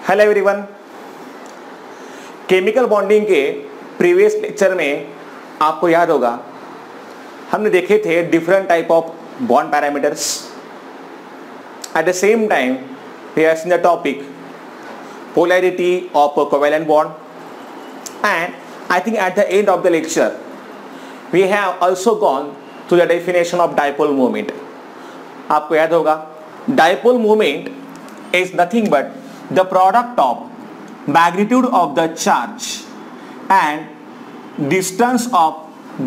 Hello everyone. Chemical bonding के previous lecture में आपको याद होगा हमने देखे थे different type of bond parameters. At the same time we have seen the topic polarity of a covalent bond, and I think at the end of the lecture we have also gone to the definition of dipole moment. आपको याद होगा dipole moment is nothing but the product of magnitude of the charge and distance of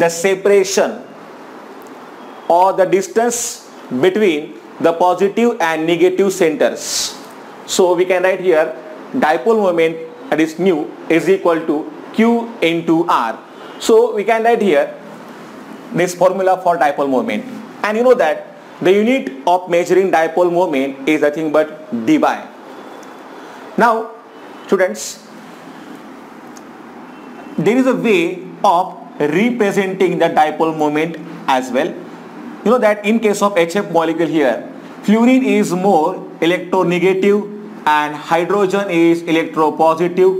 the separation or the distance between the positive and negative centers. So we can write here dipole moment, that is nu, is equal to q into r. So we can write here this formula for dipole moment, and you know that the unit of measuring dipole moment is nothing but dBi. Now students, there is a way of representing the dipole moment as well. You know that in case of HF molecule here, fluorine is more electronegative and hydrogen is electropositive.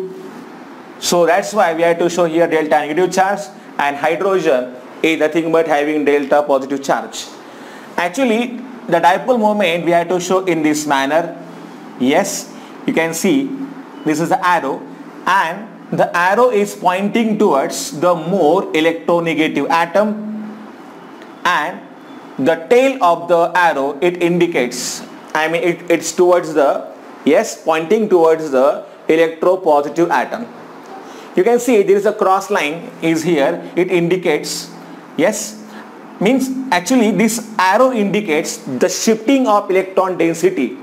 So that's why we have to show here delta negative charge, and hydrogen is nothing but having delta positive charge. Actually the dipole moment we have to show in this manner. Yes, you can see this is the arrow, and the arrow is pointing towards the more electronegative atom, and the tail of the arrow, it indicates, it's towards the, yes, pointing towards the electropositive atom. You can see there is a cross line is here, it indicates, yes, means actually this arrow indicates the shifting of electron density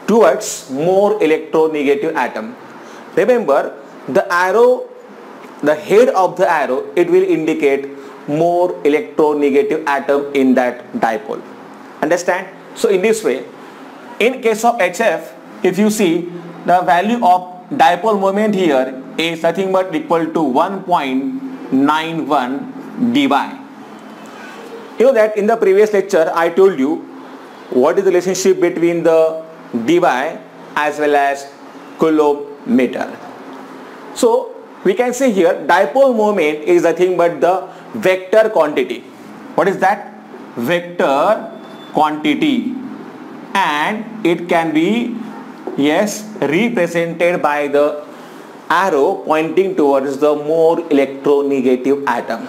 towards more electronegative atom. Remember, the arrow, the head of the arrow, it will indicate more electronegative atom in that dipole. Understand? So in this way, in case of HF, if you see the value of dipole moment here is nothing but equal to 1.91 dBi. You know that in the previous lecture I told you what is the relationship between the dBi as well as coulometer. So we can say here dipole moment is nothing but the vector quantity. What is that? Vector quantity, and it can be, yes, represented by the arrow pointing towards the more electronegative atom,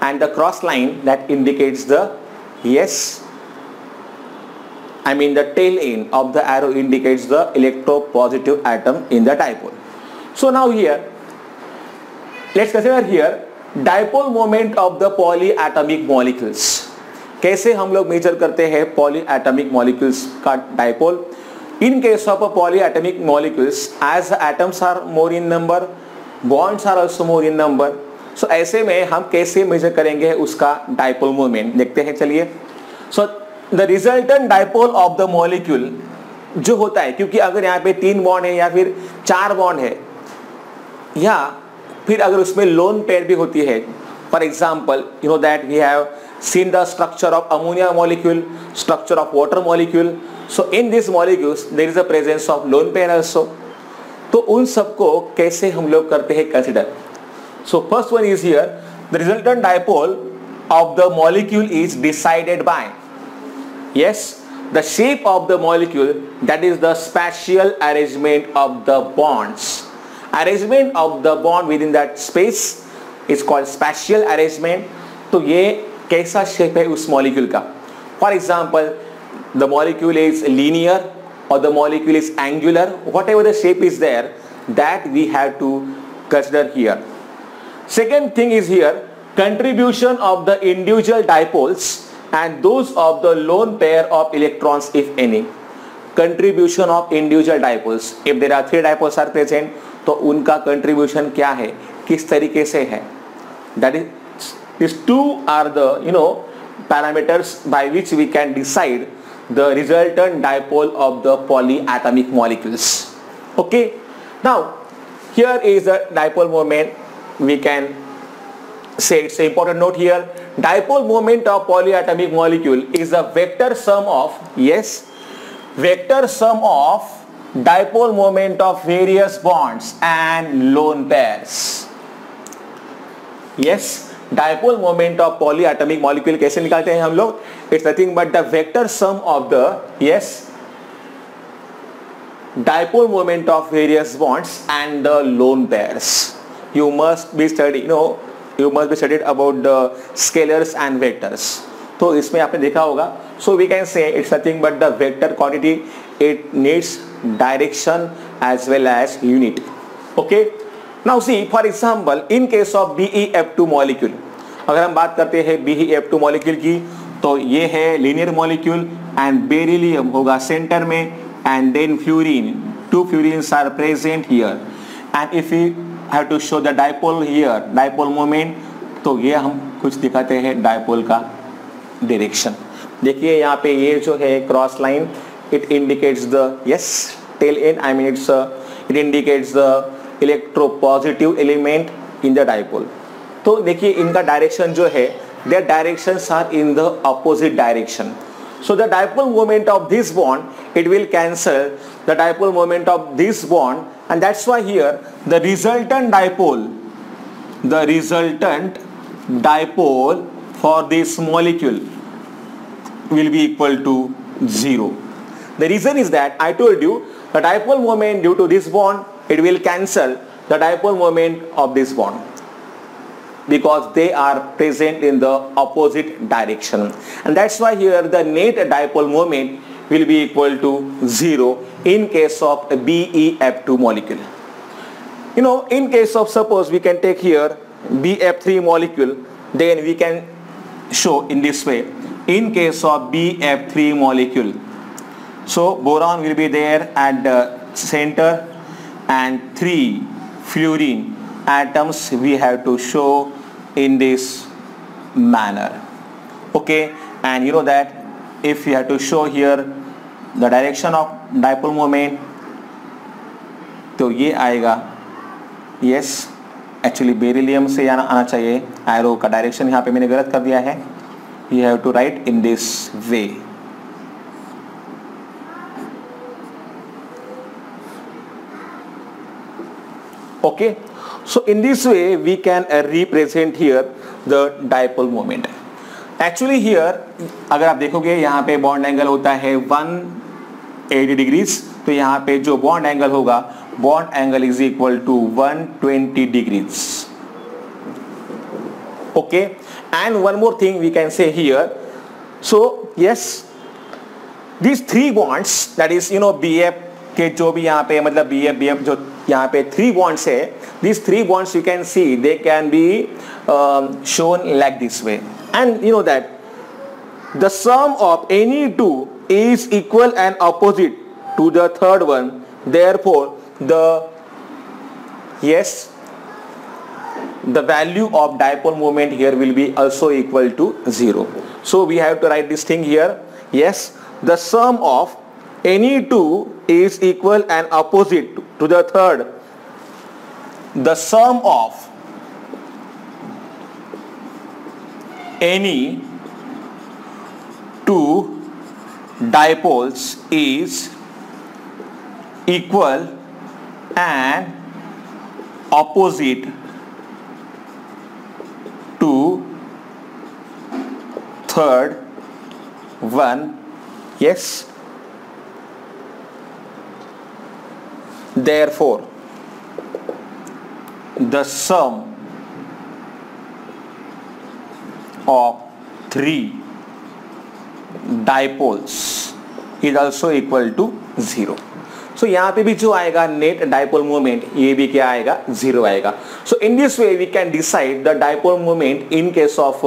and the cross line that indicates the, yes, the tail end of the arrow indicates the electropositive atom in the dipole. So now here let's consider here dipole moment of the polyatomic molecules. कैसे हम लोग major करते हैं polyatomic molecules का dipole? In case of a polyatomic molecules, as the atoms are more in number, bonds are also more in number. So ऐसे में हम कैसे मेजर करेंगे उसका dipole moment देखते हैं, चलिए. So the resultant dipole of the molecule जो होता है, क्योंकि अगर यहाँ पे 3 बॉन्ड है या फिर 4 बॉन्ड है, या फिर अगर उसमें लोन पेयर भी होती है, for example you know that we have seen the structure of ammonia molecule, structure of water molecule. So in these molecules there is a presence of lone pair also. तो उन सबको कैसे हम लोग करते हैं consider. So first one is here, the resultant dipole of the molecule is decided by, yes, the shape of the molecule, that is the spatial arrangement of the bonds. Arrangement of the bond within that space is called spatial arrangement. तो ये कैसा shape है उस molecule का. For example the molecule is linear और the molecule is angular, whatever the shape is there, that we have to consider here. Second thing is here contribution of the individual dipoles and those of the lone pair of electrons if any. Contribution of individual dipoles, if there are 3 dipoles are present, तो उनका कंट्रीब्यूशन क्या है, किस तरीके से है. That is, these two are the parameters by which we can decide the resultant dipole of the polyatomic molecules. Okay, now here is the dipole moment. We can say, it's an important note here, dipole moment of polyatomic molecule is a vector sum of, yes, vector sum of dipole moment of various bonds and lone pairs. Yes, dipole moment of polyatomic molecule कैसे निकालते हैं हम लोग? It's nothing but the vector sum of the dipole moment of various bonds and the lone pairs. You must be studied about the scalars and vectors. तो इसमें आपने देखा होगा. So we can say it's nothing but the vector quantity. It needs direction as well as unit. Okay. Now see, for example, in case of BeF2 molecule, अगर हम बात करते हैं BeF2 molecule की, तो ये है linear molecule and beryllium होगा सेंटर में, and then fluorine, 2 fluorines are present here, and if we have to show the dipole here, dipole moment, तो ये हम कुछ दिखाते हैं dipole का direction. देखिए यहाँ पे ये जो है cross line, it indicates the tail end, I mean it indicates the electropositive element in the dipole. तो देखिए इनका डायरेक्शन जो है, their directions are in the opposite direction. So the dipole moment of this bond, it will cancel the dipole moment of this bond, and that's why here the resultant dipole for this molecule will be equal to 0. The reason is that I told you the dipole moment due to this bond, it will cancel the dipole moment of this bond because they are present in the opposite direction, and that's why here the net dipole moment will be equal to 0 in case of a BeF2 molecule. In case of, suppose we can take here BF3 molecule, then we can show in this way. In case of BF3 molecule, so boron will be there at the center and 3 fluorine atoms we have to show in this manner. Okay, and you know that if we have to show here the direction of dipole moment, तो ये आएगा, actually beryllium से आना चाहिए, arrow का direction यहाँ पे मैंने गलत कर दिया है. You have to write in this way. Okay, so in this way we can represent here the dipole moment. Actually here अगर आप देखोगे यहाँ पे बॉन्ड एंगल होता है 180 डिग्रीज, तो यहाँ पे जो बॉन्ड एंगल होगा, bond angle is equal to 120 degrees. Okay, and one more thing we can say here. So these 3 bonds, that is BF के जो भी यहाँ पे मतलब BF जो यहाँ पे 3 bonds है, these 3 bonds you can see they can be shown like this way, and you know that the sum of any two is equal and opposite to the third one, therefore the value of dipole moment here will be also equal to 0. So we have to write this thing here. The sum of any two is equal and opposite to the third. The sum of any two dipoles is equal and opposite to third one. Therefore the sum of 3 dipoles is also equal to 0. So यहाँ पे भी जो आएगा net dipole moment, ये भी क्या आएगा, 0 आएगा. So in this way we can decide the dipole moment in case of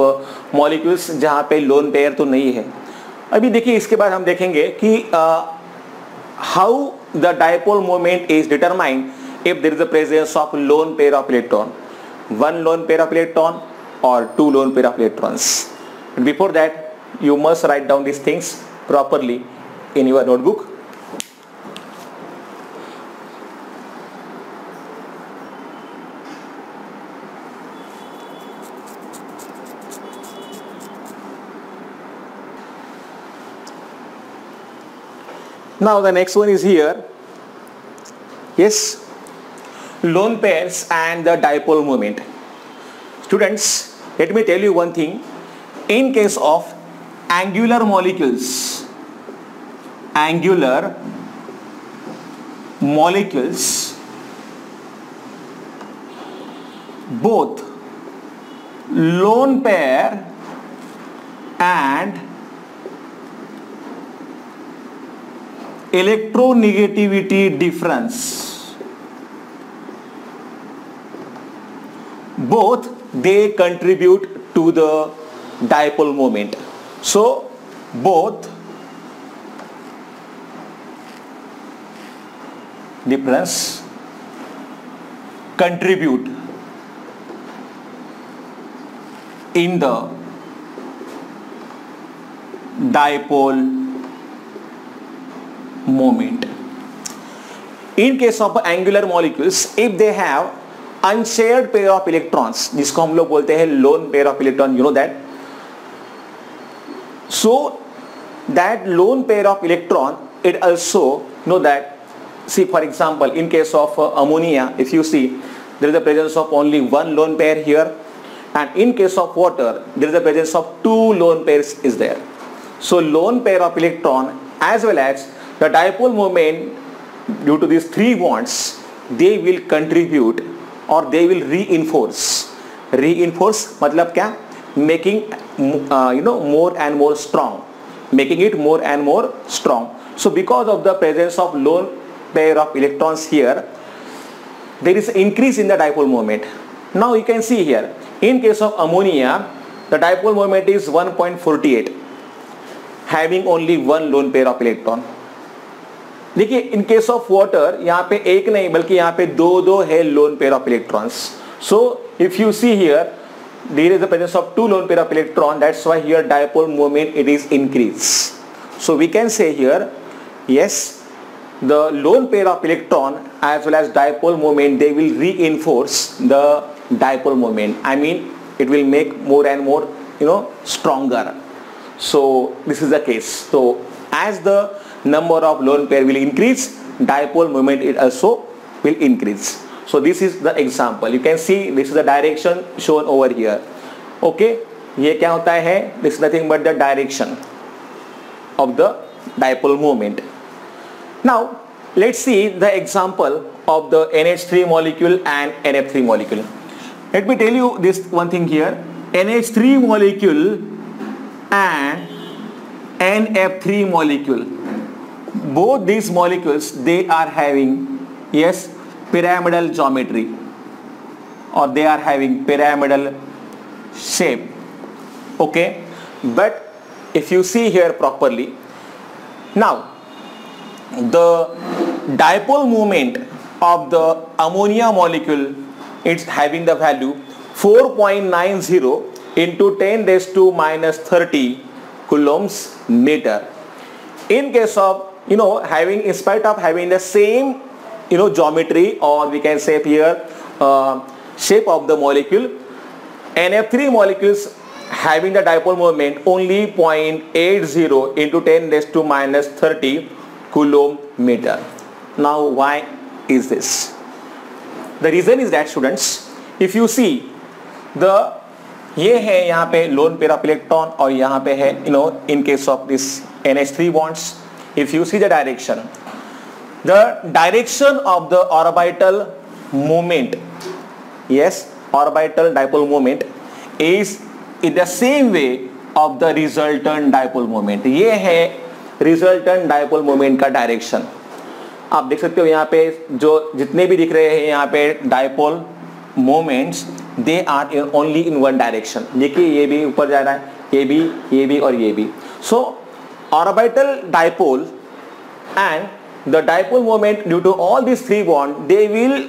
molecules जहाँ पे लोन पेयर तो नहीं है. अभी देखिए इसके बाद हम देखेंगे कि how the dipole moment is determined if there is the presence of lone pair of electron, 1 lone pair of electron or 2 lone pair of electrons. And before that you must write down these things properly in your notebook. Now the next one is here. Yes, lone pairs and the dipole moment. Students, let me tell you one thing. In case of angular molecules, both lone pair and electronegativity difference, both they contribute to the dipole moment. So both difference contribute in the dipole moment. In case of angular molecules, if they have unshared pair of electrons, जिसको हम लोग बोलते हैं lone pair of electron, you know that. So that lone pair of electron, it also know that. See, for example, in case of ammonia, if you see, there is the presence of only one lone pair here, and in case of water, there is the presence of two lone pairs is there. So lone pair of electron as well as the dipole moment, due to these three bonds, they will contribute or they will reinforce. Reinforce मतलब क्या? Making more and more strong, making it more and more strong. So because of the presence of lone pair of electrons here, there is increase in the dipole moment. Now you can see here, in case of ammonia, the dipole moment is 1.48, having only one lone pair of electron. देखिए, in case of water, यहाँ पे एक नहीं बल्कि यहाँ पे दो है lone pair of electrons. So if you see here, there is the presence of two lone pair of electron. That's why here dipole moment it is increased. So we can say here, yes, the lone pair of electron as well as dipole moment, they will reinforce the dipole moment. I mean, it will make more and more stronger. So this is the case. So as the number of lone pair will increase, dipole moment it also will increase. So this is the example. You can see this is the direction shown over here. Okay, ये क्या होता है? This is nothing but the direction of the dipole moment. Now let's see the example of the NH3 molecule and NF3 molecule. Let me tell you this one thing here. NH3 molecule and NF3 molecule, both these molecules, they are having, yes, pyramidal geometry, or they are having pyramidal shape. Okay, but if you see here properly, now the dipole moment of the ammonia molecule, it's having the value 4.90 into 10 raised to minus 30 coulombs meter. In case of having, in spite of having the same geometry, or we can say here shape of the molecule, NF3 molecules having the dipole moment only 0.80 into 10 raised to minus 30 coulomb meter. Now why is this? The reason is that, students, if you see the ये है यहाँ पे lone pair of electron और यहाँ पे है in case of this NH3 bonds, if you see the direction of the orbital moment, yes, orbital dipole moment is in the same way of the resultant dipole moment. ये है resultant dipole moment का direction. आप देख सकते हो यहाँ पे जो जितने भी दिख रहे हैं यहाँ पे dipole moments, they are only in one direction. देखिए ये भी ऊपर जा रहा है, ये भी और ये भी. So orbital dipole and the dipole moment, due to all these three bonds, they will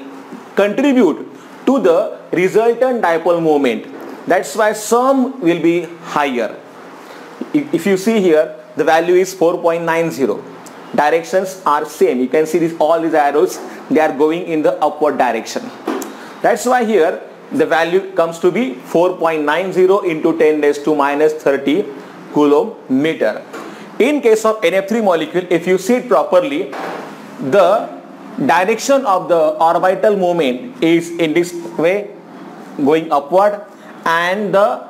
contribute to the resultant dipole moment. That's why some will be higher. If you see here, the value is 4.90. Directions are same. You can see this, all these arrows, they are going in the upward direction. That's why here the value comes to be 4.90 into 10 raised to minus 30 coulomb meter. In case of NF3 molecule, if you see it properly, the direction of the orbital movement is in this way, going upward, and the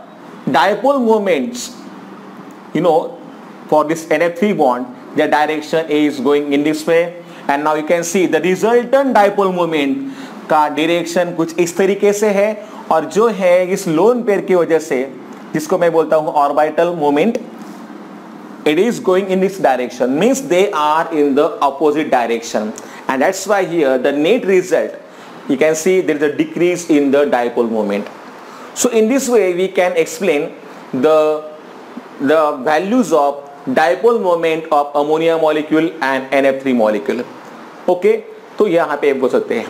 dipole moments, for this NF3 bond, the direction is going in this way. And now you can see the resultant dipole moment का direction कुछ इस तरीके से है, और जो है इस लोन पेयर की वजह से, जिसको मैं बोलता हूँ orbital moment, it is going in this direction, means they are in the opposite direction, and that's why here the net result, you can see there is a decrease in the dipole moment. So in this way we can explain the values of dipole moment of ammonia molecule and NF3 molecule. Okay, तो यहाँ पे बोल सकते हैं.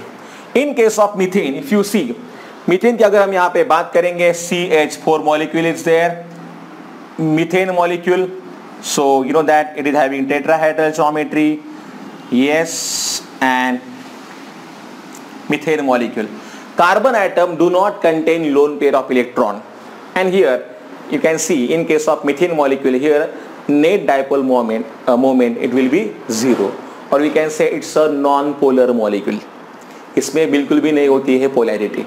In case of methane, if you see methane की अगर हम यहाँ पे बात करेंगे, CH4 molecule is there, methane molecule, so you know that it is having tetrahedral geometry, yes, and methane molecule. Carbon atom do not contain lone pair of electron, and here you can see in case of methane molecule, here net dipole moment it will be 0, or we can say it's a non-polar molecule. इसमें बिल्कुल भी नहीं होती है polarity.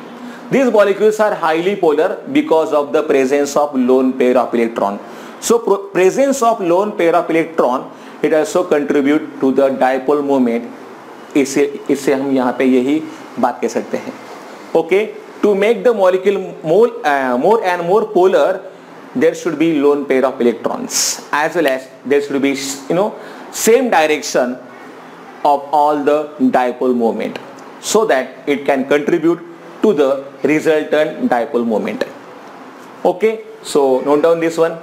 These molecules are highly polar because of the presence of lone pair of electron. So presence of lone pair of electron, it also contribute to the dipole moment. इससे हम यहाँ पे यही बात कह सकते हैं. Okay, to make the molecule more and more polar, there should be lone pair of electrons, as well as there should be same direction of all the dipole moment, so that it can contribute to the resultant dipole moment. Okay, so note down this one.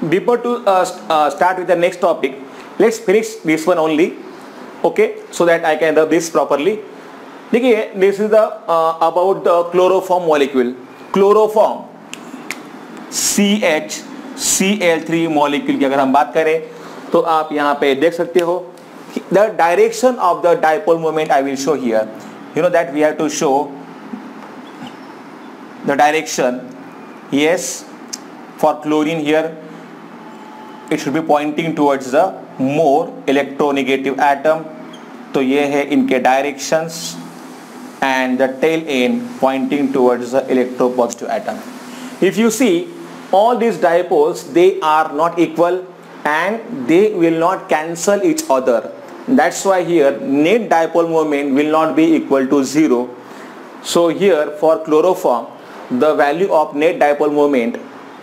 Before to start with the next topic, let's finish this one only, okay, so that I can rub this properly. देखिए, this is the about the chloroform molecule. Chloroform CHCl3 molecule की अगर हम बात करें, तो आप यहाँ पे देख सकते हो the direction of the dipole moment I will show here. You know that we have to show the direction. Yes, for chlorine here, it should be pointing towards the more electronegative atom. तो ये है इनके directions, and the tail end pointing towards the electropositive atom. If you see all these dipoles, they are not equal and they will not cancel each other. That's why here net dipole moment will not be equal to 0. So here for chloroform, the value of net dipole moment,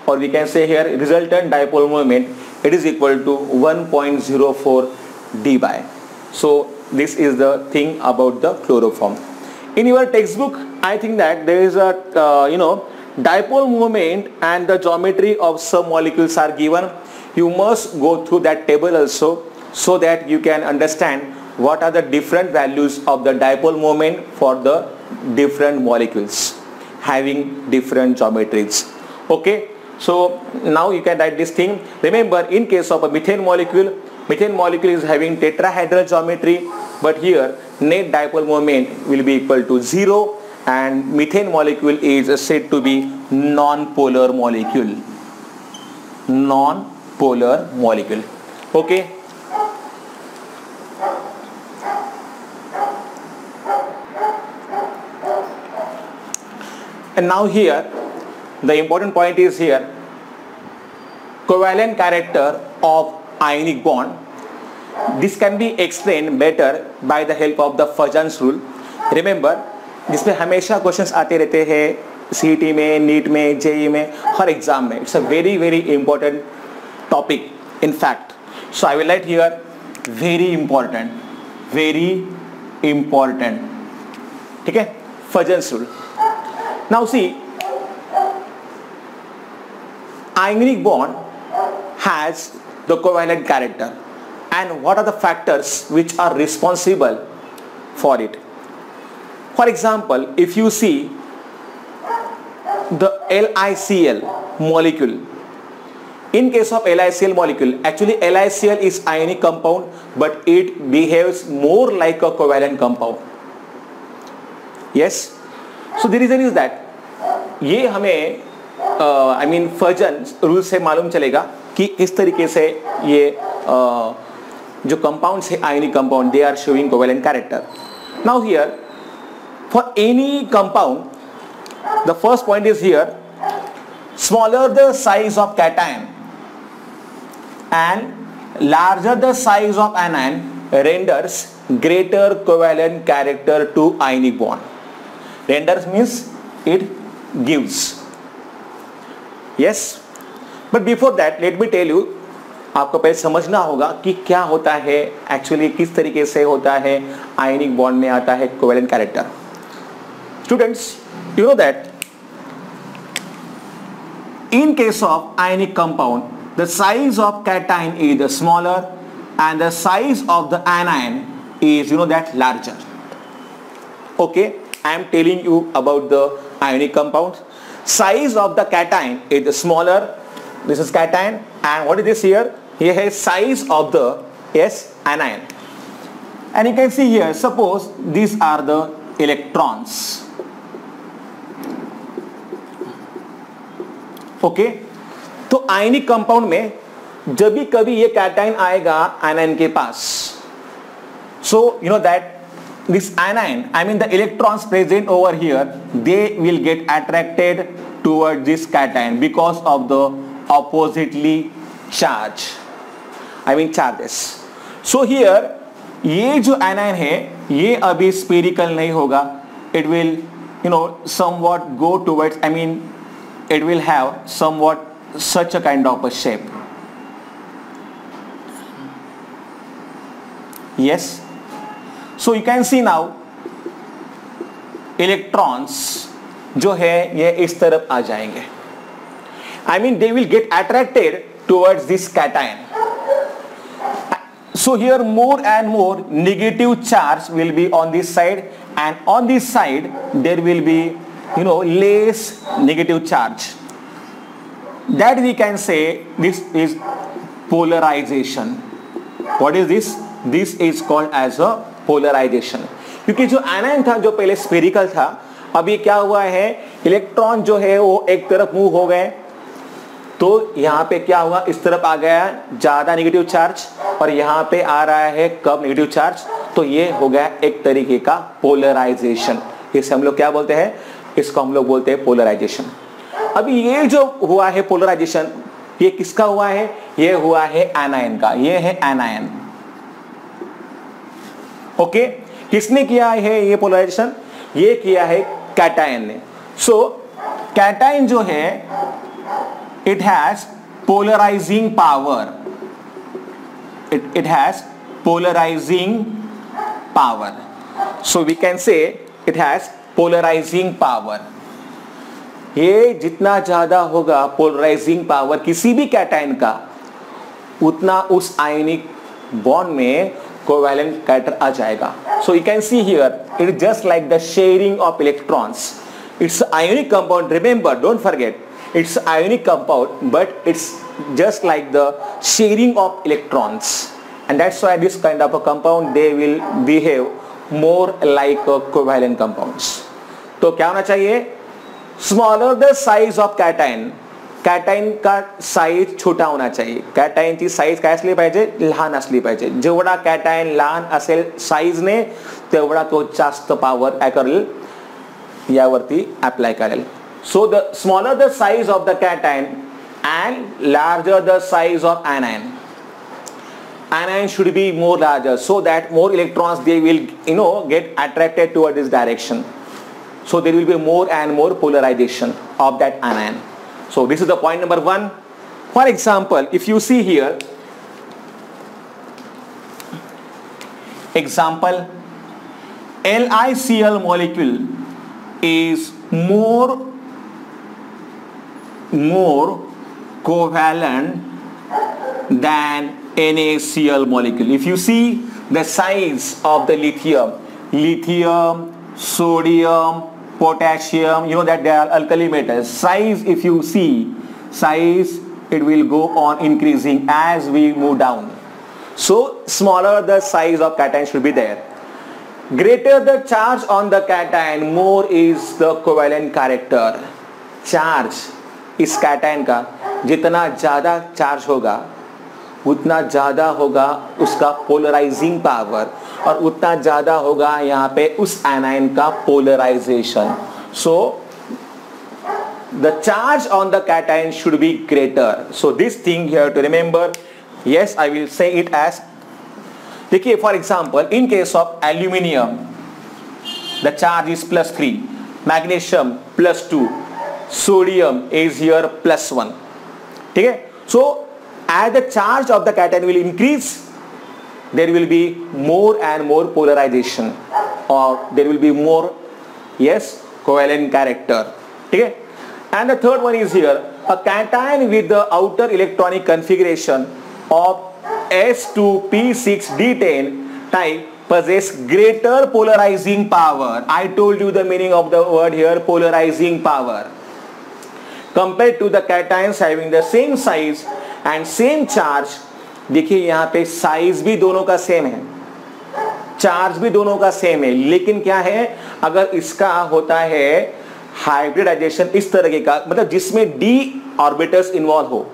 or we can say here resultant dipole moment, it is equal to 1.04 dBi. So this is the thing about the chloroform. In your textbook, I think that there is a dipole moment and the geometry of some molecules are given. You must go through that table also, so that you can understand what are the different values of the dipole moment for the different molecules having different geometries. Okay, so now you can write this thing. Remember, in case of a methane molecule is having tetrahedral geometry, but here net dipole moment will be equal to 0, and methane molecule is said to be non-polar molecule. Non-polar molecule. Okay. And now here, the important point is here, covalent character of ionic bond. This can be explained better by the help of the Fajans rule. Remember, जिसमें हमेशा questions आते रहते हैं CET में, NEET में, JEE में, हर exam में. It's a very very important topic in fact. So I will write here very important. ठीक है, Fajans rule. Now see, ionic bond has the covalent character, and what are the factors which are responsible for it? For example, if you see the LiCl molecule, in case of LiCl molecule, actually LiCl is ionic compound, but it behaves more like a covalent compound. Yes, so the reason is that ये हमें फर्जन rule से मालूम चलेगा कि किस तरीके से ये जो कंपाउंड्स है ionic compound, they are showing covalent character. Now here for any compound the first point is here, smaller the size of cation and larger the size of anion renders greater covalent character to ionic bond. Renders means it gives. Yes, but before that let me tell you, आपको पहले समझना होगा कि क्या होता है actually, किस तरीके से होता है आयनिक बॉन्ड में आता है covalent character. Students, you know that in case of ionic compound, the size of cation is smaller and the size of the anion is larger. Okay, I am telling you about the ionic compound. Size of the cation is smaller. This is cation, and what is this here? Here is size of the anion, and you can see here. Suppose these are the electrons. Okay, तो ionic compound में जब भी कभी ये cation आएगा anion के पास, so you know that this anion, I mean the electrons present over here, they will get attracted toward this cation because of the oppositely charge, I mean charges. So here ये जो anion है ये अभी spherical नहीं होगा, it will somewhat go towards, it will have somewhat such a kind of a shape. Yes, so you can see now electrons जो है ये इस तरफ आ जाएंगे, they will get attracted towards this cation. So here more and more negative charge will be on this side, and on this side there will be less negative charge. That we can say this is polarization. What is this? This is called as a polarization. क्योंकि जो anion था जो पहले spherical था, अब ये क्या हुआ है, इलेक्ट्रॉन जो है वो एक तरफ मूव हो गए, तो यहाँ पे क्या हुआ, इस तरफ आ गया ज्यादा नेगेटिव चार्ज और यहाँ पे आ रहा है कम नेगेटिव चार्ज, तो ये हो गया एक तरीके का पोलराइजेशन. इसे हम लोग क्या बोलते हैं, इसको हम लोग बोलते हैं पोलराइजेशन. अभी ये जो हुआ है पोलराइजेशन, ये किसका हुआ है, ये हुआ है एनायन का, ये है एनायन. ओके, किसने किया है ये पोलराइजेशन, ये किया है कैटायन ने. सो कैटायन जो है it has polarizing power, it has polarizing power, so we can say it has polarizing power. ये जितना ज्यादा होगा पोलराइजिंग पावर किसी भी कैटायन का, उतना उस आयनिक बॉन्ड में कोवैलेंट कैरेक्टर आ जाएगा. So you can see here it is just like the sharing of electrons. It's ionic compound, remember, don't forget, it's ionic compound, but it's just like the sharing of electrons, and that's why this kind of a compound they will behave more like a covalent compounds. तो क्या होना चाहिए, smaller the size of cation, cation का size छोटा होना चाहिए. कैटायनची size काय असली पाहिजे, लहान असली पाहिजे. जेवढा कैटायन लहान असेल साइजने, तेवढा तो जास्त पॉवर काय करेल, यावरती अप्लाय करेल. So the smaller the size of the cation and larger the size of anion. Anion should be more larger so that more electrons they will get attracted toward this direction. So there will be more and more polarization of that anion. So this is the point number 1. For example, if you see here, example, LiCl molecule is more covalent than NaCl molecule. If you see the size of the lithium, sodium, potassium, that they are alkali metals. Size, if you see, size, it will go on increasing as we move down. So smaller the size of cation should be there. Greater the charge on the cation, more is the covalent character. Charge इस cation का जितना ज़्यादा charge होगा उतना ज़्यादा होगा उसका polarising power और उतना ज़्यादा होगा यहाँ पे उस आयनाइन का polarization. So the charge on the cation should be greater. So this thing here to remember, yes, I will say it as, देखिए for example in case of aluminium the charge is +3, magnesium +2, sodium is here +1. ठीक है. So as the charge of the cation will increase, there will be more and more polarization or there will be more, yes, covalent character. ठीक है. And the third one is here, a cation with the outer electronic configuration of S2P6D10 type possess greater polarizing power. I told you the meaning of the word here, polarizing power, compared to the cations having the same size and same charge. देखिए यहाँ पे size भी दोनों का same है, charge भी दोनों का सेम है, लेकिन क्या है, अगर इसका होता है हाइब्रिडाइजेशन इस तरह का, मतलब जिसमें डी ऑर्बिटल्स इन्वॉल्व हो.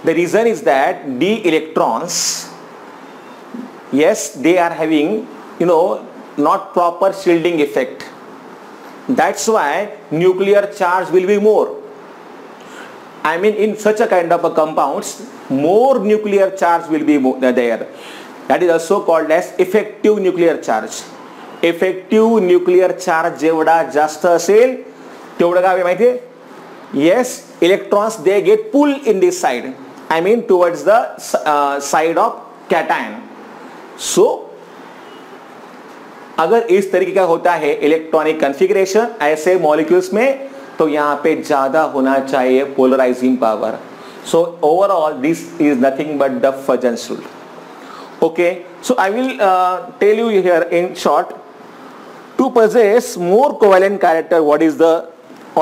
The reason is that d electrons, yes, they are having, you know, not proper shielding effect. That's why nuclear charge will be more. I mean in such a kind of a compounds more nuclear charge will be there. That is also called as effective nuclear charge. Effective nuclear charge जेवढा जास्त असेल तेवढं काय माहिती आहे, yes, electrons they get pull in this side, I mean towards the side of cation. So अगर इस तरीके का होता है इलेक्ट्रॉनिक कॉन्फ़िगरेशन ऐसे मॉलिक्यूल्स में, तो यहां पे ज्यादा होना चाहिए polarising power. So overall this is nothing but the Fajans rule. Okay, so I will tell you here in short, to possess more covalent character, what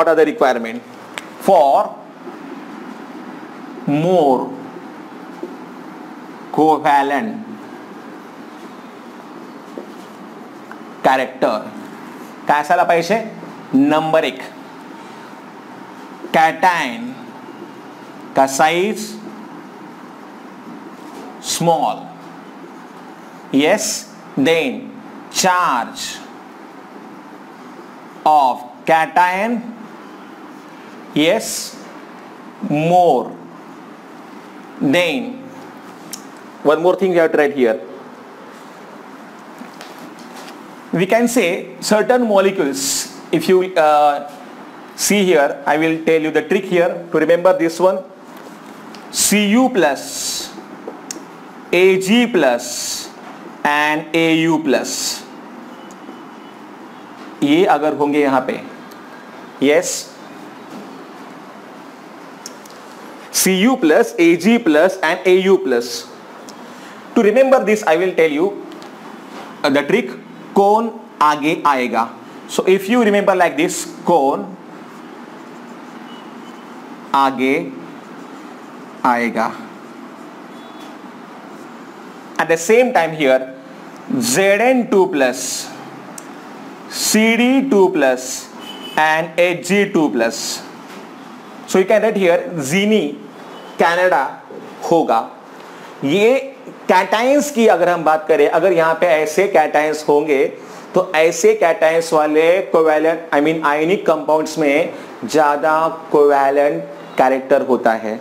are the requirement for more covalent character? काय असायला पाहिजे? Number 1, cation का size small, yes, then charge of cation, yes, more. Then one more thing you have to write here. We can say certain molecules, if you see here, I will tell you the trick here to remember this one. Cu plus, Ag plus and Au plus, ये अगर होंगे यहां पे, yes, Cu plus, Ag plus and Au plus. To remember this I will tell you the trick. कौन आगे आएगा? So if you remember like this, कौन आगे आएगा. At the same time here, Zn2 plus, Cd2 plus and Hg2 plus. So you can write here Zini Canada होगा. ये cations की अगर हम बात करें, अगर यहाँ पे ऐसे कैटायंस होंगे तो ऐसे कैटायंस वाले covalent, I mean ionic compounds में ज्यादा कोवैलेंट कैरेक्टर होता है.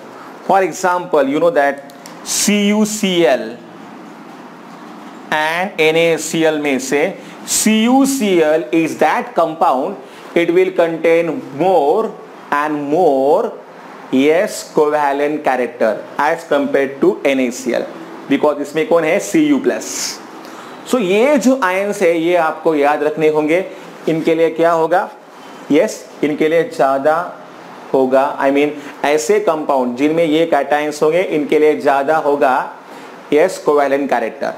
For example you know that CuCl and NaCl में से CuCl is that compound, it will contain more and more, yes, covalent character as compared to NaCl, because इसमें कौन है? Cu plus. So ये जो ions है ये आपको याद रखने होंगे. इनके लिए क्या होगा? yes, इनके लिए ज्यादा होगा, I mean ऐसे कंपाउंड जिनमें ये कैटायंस होंगे इनके लिए ज्यादा होगा, yes, covalent character.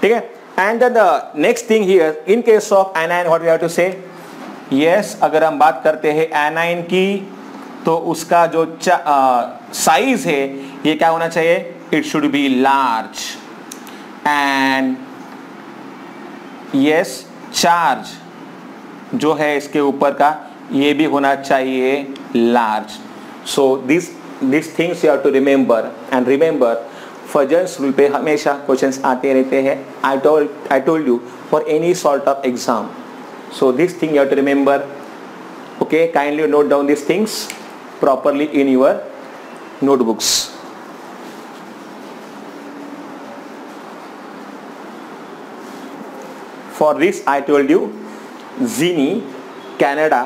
ठीक है. And the next thing here, in case of anion what we have to say, yes, अगर हम बात करते हैं एनाइन की तो उसका जो साइज है ये क्या होना चाहिए? It should be large. And yes, charge जो है इसके ऊपर का ये भी होना चाहिए large. So this things you have to remember and remember Fajans rule पे हमेशा क्वेश्चंस आते रहते हैं. I told you for any sort of exam. So this thing you have to remember. Okay, kindly note down this things properly in your notebooks. For this I told you Zini Canada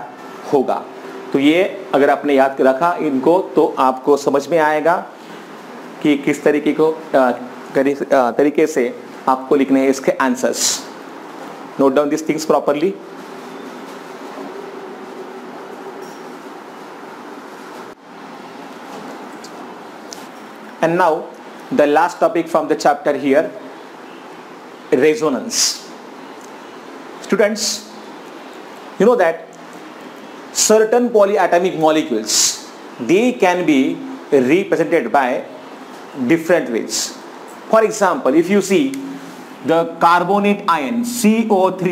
होगा. तो ये अगर आपने याद रखा इनको तो आपको समझ में आएगा कि किस तरीके से आपको लिखने हैं इसके answers. Note down this things properly. And now the last topic from the chapter here, resonance. Students, you know that certain polyatomic molecules, they can be represented by different ways. For example, if you see the carbonate ion CO3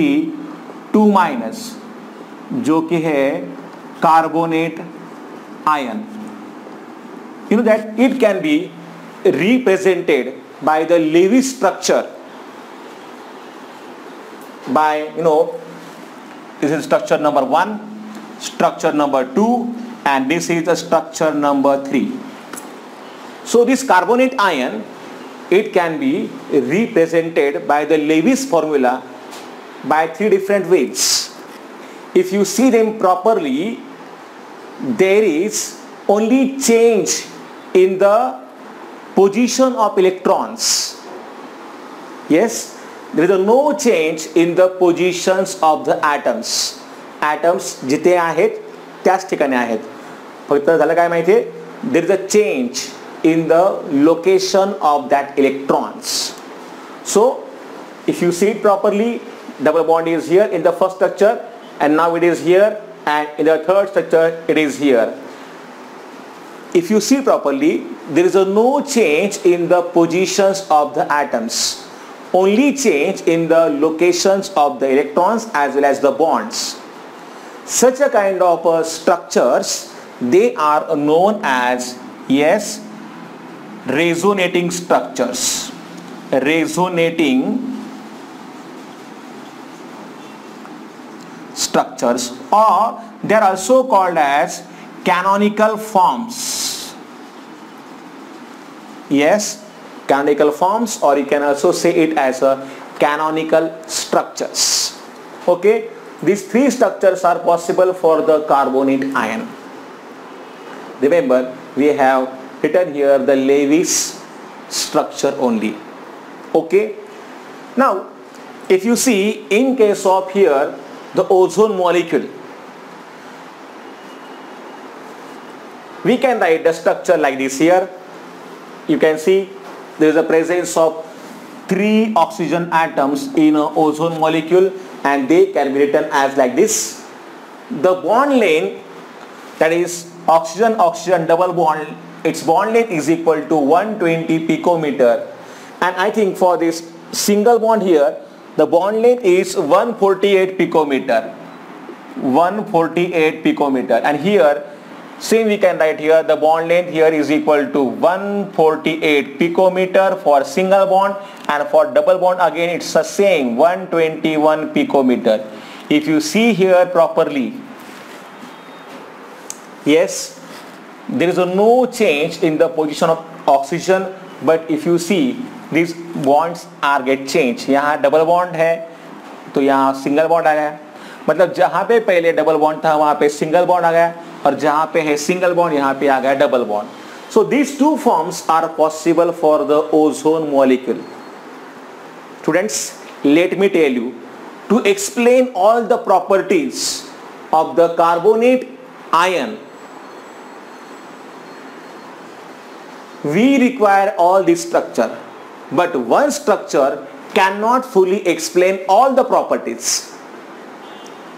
2- जो कि है carbonate ion, you know that it can be represented by the Lewis structure by, this is structure number 1, structure number 2, and this is the structure number 3. So this carbonate ion, it can be represented by the Lewis formula by 3 different ways. If you see them properly, there is only change in the position of electrons. Yes, there is no change in the positions of the atoms. Atoms जिथे आहेत त्याच ठिकाणी आहेत. फक्त झालं काय माहिती, there is a change in the location of that electrons. So if you see it properly, double bond is here in the first structure, and now it is here, and in the third structure it is here. If you see properly, there is no change in the positions of the atoms, only change in the locations of the electrons as well as the bonds. Such a kind of structures, they are known as, yes, resonating structures. Resonating structures, or they are also called as canonical forms. Yes, canonical forms, or you can also say it as a canonical structures. Okay, these 3 structures are possible for the carbonate ion. Remember, we have written here the Lewis structure only. Okay, now if you see in case of here the ozone molecule, we can write the structure like this here. You can see there is a presence of 3 oxygen atoms in an ozone molecule, and they can be written as like this. The bond length, that is oxygen double bond, its bond length is equal to 120 picometer, and I think for this single bond here the bond length is 148 picometer. 148 picometer, and here same we can write here the bond length here is equal to 148 picometer for single bond, and for double bond again it's the same 121 picometer. If you see here properly, yes, there is no change in the position of oxygen, but if you see these bonds are get changed. यहाँ double bond है तो यहाँ single bond आ गया, मतलब जहाँ पे पहले double bond था वहाँ पे सिंगल बॉन्ड आ गया, और जहाँ पे है सिंगल बॉन्ड यहाँ पे आ गया double bond. So these 2 forms are possible for the ozone molecule. Students, let me tell you, to explain all the properties of the carbonate ion, we require all this structure, but one structure cannot fully explain all the properties.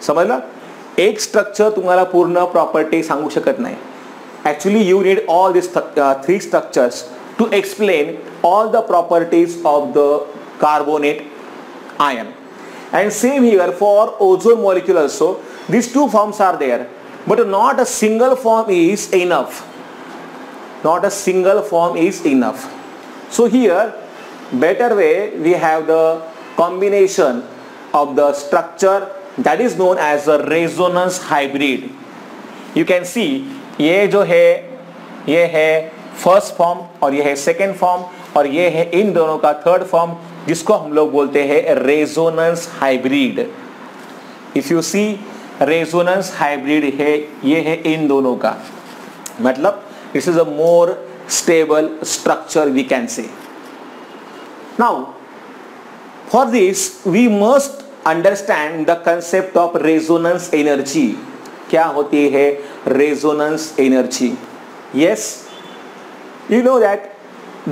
समझला? एक structure तुम्हाला पूर्ण property सांगू शकत नाही. Actually you need all these 3 structures to explain all the properties of the carbonate ion. And same here for ozone molecule also, these two forms are there, but not a single form is enough. Not a single form is enough. So here better way we have the combination of the structure that is known as a resonance hybrid. You can see ये जो है ये है first form और ये है second form और ये है इन दोनों का थर्ड फॉर्म, जिसको हम लोग बोलते हैं resonance hybrid. If you see resonance hybrid है, ये है इन दोनों का, मतलब this is a more stable structure we can say. Now for this we must understand the concept of resonance energy. क्या होती है resonance energy? Yes, you know that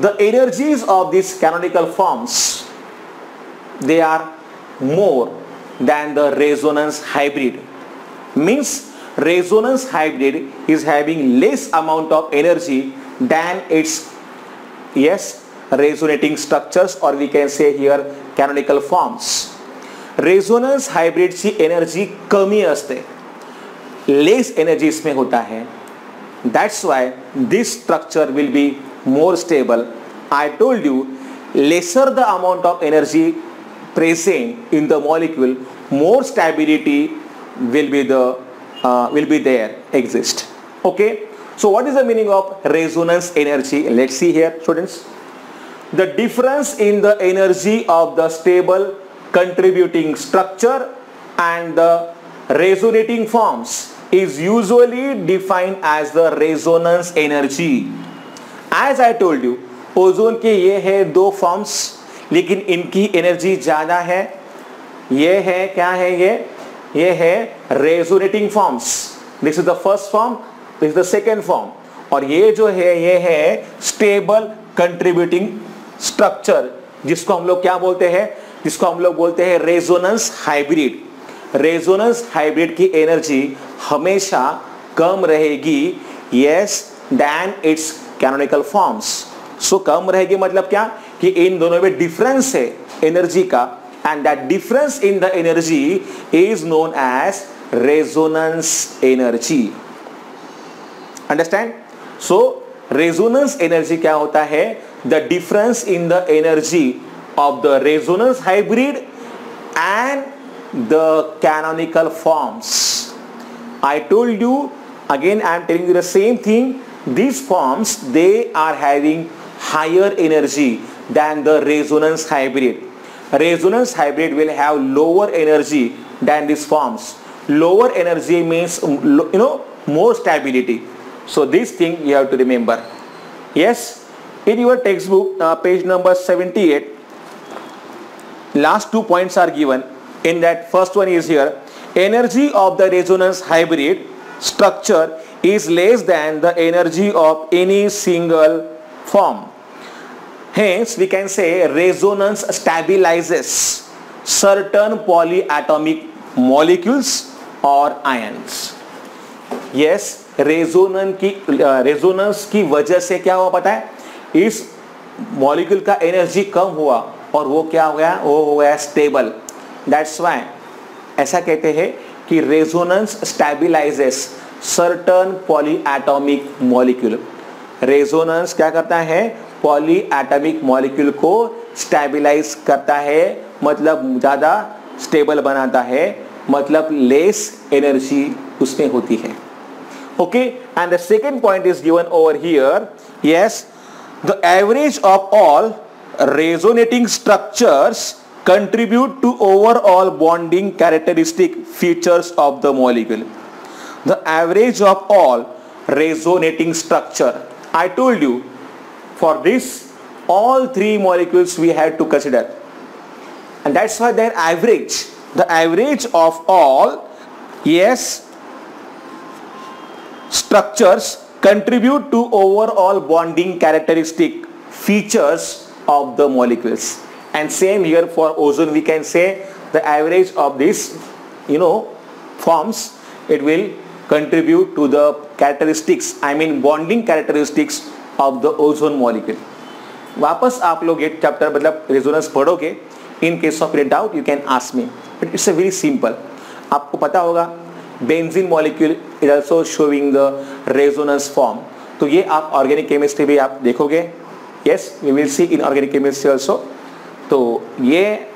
the energies of these canonical forms, they are more than the resonance hybrid. Means resonance hybrid is having less amount of energy than its resonating structures, or we can say here canonical forms. resonance hybrid ची energy कमी असते, less energy इसमें होता है. That's why this structure will be more stable. I told you, lesser the amount of energy present in the molecule, more stability will be there exist. Okay. So what is the meaning of resonance energy? Let's see here, students. The difference in the energy of the stable contributing structure and the resonating forms is usually defined as the resonance energy. As I told you, ozone के ये है दो forms, लेकिन इनकी energy ज्यादा है. ये है क्या है? ये है resonating forms. This is the first form, this is the second form. और ये जो है ये है स्टेबल कंट्रीब्यूटिंग स्ट्रक्चर, जिसको हम लोग क्या बोलते हैं? जिसको हम लोग बोलते हैं रेजोनेंस हाइब्रिड. रेजोनेंस हाइब्रिड की एनर्जी हमेशा कम रहेगी देन इट्स कैनोनिकल फॉर्म्स. सो कम रहेगी मतलब क्या? कि इन दोनों में डिफरेंस है एनर्जी का, and that difference in the energy is known as resonance energy. Understand? So resonance energy क्या होता है? The difference in the energy of the resonance hybrid and the canonical forms. I told you, again I am telling you the same thing. These forms, they are having higher energy than the resonance hybrid. Resonance hybrid will have lower energy than these forms. Lower energy means more stability. So this thing you have to remember. Yes, in your textbook page number 78, last 2 points are given. In that first one is here, energy of the resonance hybrid structure is less than the energy of any single form. Hence we can say resonance stabilizes certain polyatomic molecules or ions. Yes, resonance की वजह से क्या हुआ पता है? इस molecule का energy कम हुआ और वो क्या हो गया? वो हो गया स्टेबल. That's why ऐसा कहते हैं कि resonance stabilises certain polyatomic molecule. Resonance क्या करता है? पॉलीएटॉमिक मॉलिक्यूल को स्टेबलाइज करता है, मतलब ज़्यादा स्टेबल बनाता है, मतलब लेस एनर्जी उसमें होती है. Okay, and the second point is given over here. Yes, the average of all resonating structures contribute to overall bonding characteristic features of the molecule. The average of all resonating structure. I told you, for this all three molecules we had to consider, and that's why their average, the average of all structures contribute to overall bonding characteristic features of the molecules. And same here for ozone, we can say the average of this forms, it will contribute to the characteristics, I mean bonding characteristics of the ozone molecule. वापस आप लोग ये chapter मतलब resonance पढ़ोगे. In case of any doubt you can ask me, but it's a very simple. आपको पता होगा benzene molecule is also showing the resonance form. तो ये आप ऑर्गेनिक केमिस्ट्री भी आप देखोगे, yes we will see in organic chemistry also. तो ये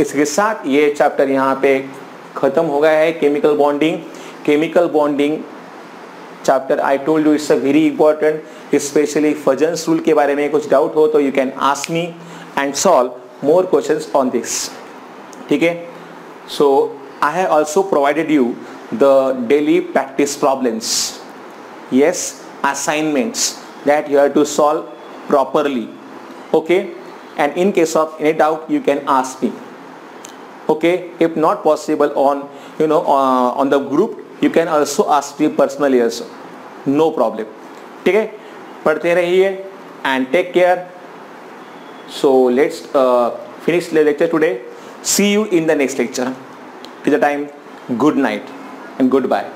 इसके साथ ये चैप्टर यहाँ पे खत्म हो गया है। Chemical bonding chapter I told you it's a very important, specially Fajans rule के बारे में कुछ डाउट हो तो you can ask me and solve more questions on this, ठीक है। So I have also provided you the daily practice problems, yes, assignments that you have to solve properly, okay, and in case of any doubt you can ask me, okay, if not possible on on the group you can also ask me personally also, no problem, ठीक है। पढ़ते रहिए and take care। So let's finish the lecture today, see you in the next lecture, till the time good night and goodbye।